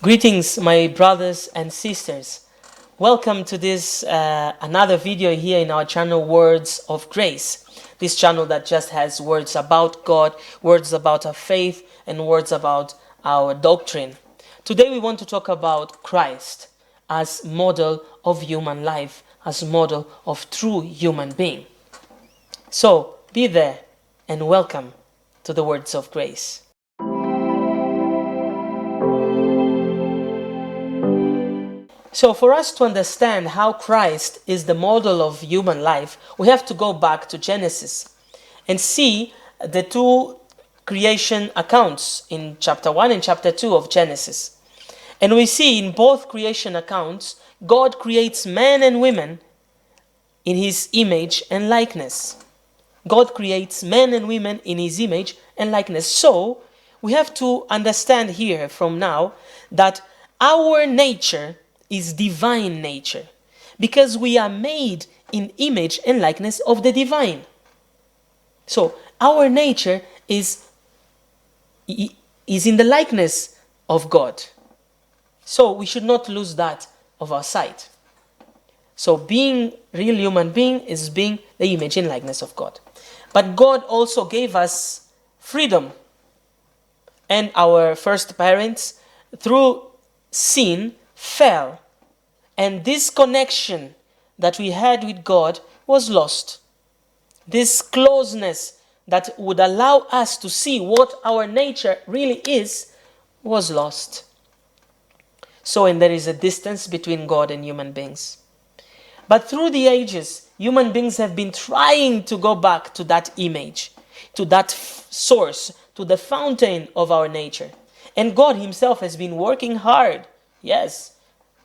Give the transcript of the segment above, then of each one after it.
Greetings, my brothers and sisters. Welcome to this another video here in our channel, Words of Grace. This channel that just has words about God, words about our faith, and words about our doctrine. Today we want to talk about Christ as model of human life, as model of true human being. So be there and welcome to the Words of Grace. So for us to understand how Christ is the model of human life, we have to go back to Genesis and see the two creation accounts in chapter 1 and chapter 2 of Genesis. And we see in both creation accounts, God creates men and women in his image and likeness. God creates men and women in his image and likeness. So we have to understand here from now that our nature is divine nature, because we are made in image and likeness of the divine. So our nature is in the likeness of God. So we should not lose that of our sight. So being real human being is being the image and likeness of God. But God also gave us freedom. And our first parents, through sin, fell, and this connection that we had with God was lost. This closeness that would allow us to see what our nature really is was lost. So, and there is a distance between God and human beings. But through the ages, human beings have been trying to go back to that image, to that source, to the fountain of our nature. And God himself has been working hard, yes,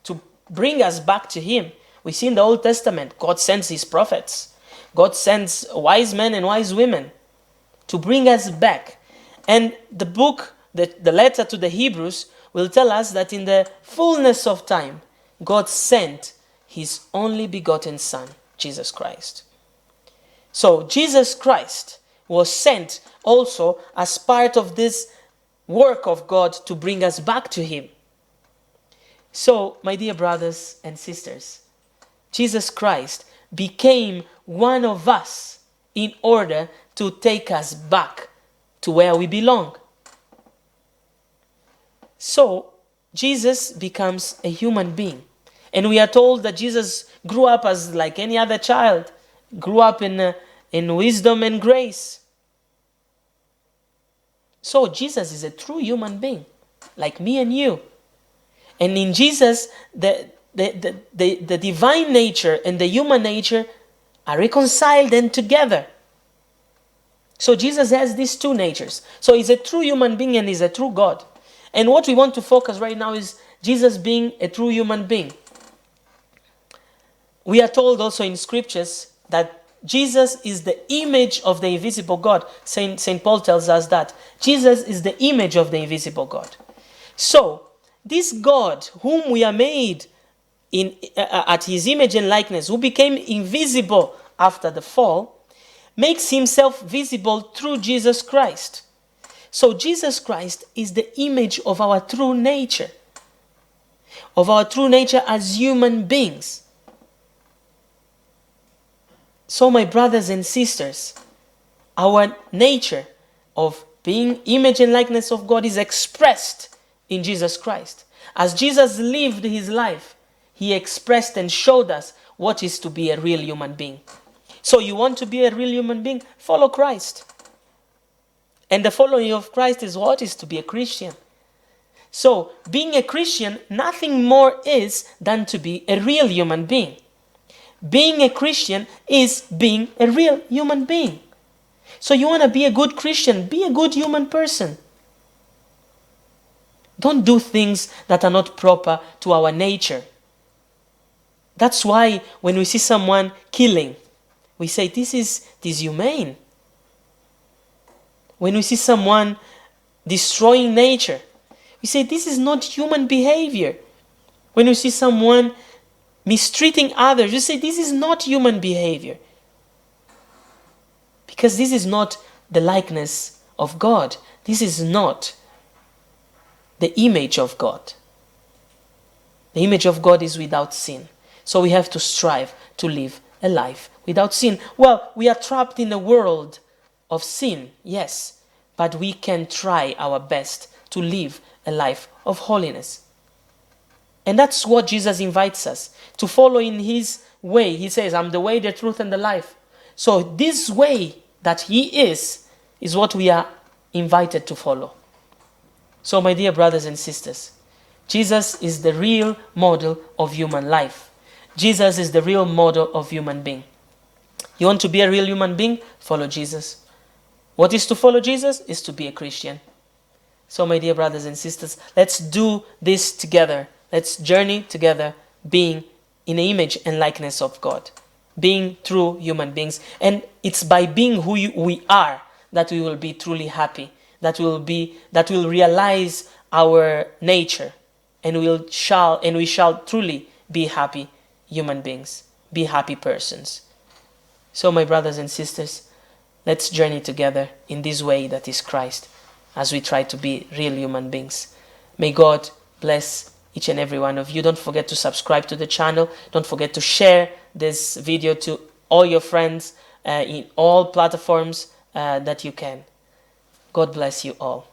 to bring us back to him. We see in the Old Testament, God sends his prophets. God sends wise men and wise women to bring us back. And the book, the letter to the Hebrews, will tell us that in the fullness of time, God sent his only begotten Son, Jesus Christ. So Jesus Christ was sent also as part of this work of God to bring us back to him. So, my dear brothers and sisters, Jesus Christ became one of us in order to take us back to where we belong. So, Jesus becomes a human being. And we are told that Jesus grew up as like any other child, grew up in wisdom and grace. So, Jesus is a true human being, like me and you. And in Jesus, the divine nature and the human nature are reconciled and together. So Jesus has these two natures. So he's a true human being and he's a true God. And what we want to focus right now is Jesus being a true human being. We are told also in scriptures that Jesus is the image of the invisible God. Saint Paul tells us that. Jesus is the image of the invisible God. So, this God, whom we are made at his image and likeness, who became invisible after the fall, makes himself visible through Jesus Christ. So Jesus Christ is the image of our true nature as human beings. So my brothers and sisters, our nature of being image and likeness of God is expressed in Jesus Christ. As Jesus lived his life, he expressed and showed us what is to be a real human being. So you want to be a real human being? Follow Christ. And the following of Christ is what? Is to be a Christian. So being a Christian, nothing more is than to be a real human being. Being a Christian is being a real human being. So you want to be a good Christian, be a good human person. Don't do things that are not proper to our nature. That's why when we see someone killing, we say this is dishumane. When we see someone destroying nature, we say this is not human behavior. When we see someone mistreating others, we say this is not human behavior. Because this is not the likeness of God. This is not the image of God. The image of God is without sin. So we have to strive to live a life without sin. Well, we are trapped in a world of sin, yes, but we can try our best to live a life of holiness. And that's what Jesus invites us to follow in his way. He says, I'm the way, the truth, and the life. So this way that he is what we are invited to follow. So my dear brothers and sisters, Jesus is the real model of human life. Jesus is the real model of human being. You want to be a real human being? Follow Jesus. What is to follow Jesus? Is to be a Christian. So my dear brothers and sisters, let's do this together. Let's journey together, being in the image and likeness of God, being true human beings. And it's by being who we are that we will be truly happy, that we'll realize our nature, and we shall truly be happy human beings, be happy persons. So my brothers and sisters, let's journey together in this way that is Christ, as we try to be real human beings. May God bless each and every one of you. Don't forget to subscribe to the channel. Don't forget to share this video to all your friends in all platforms that you can. God bless you all.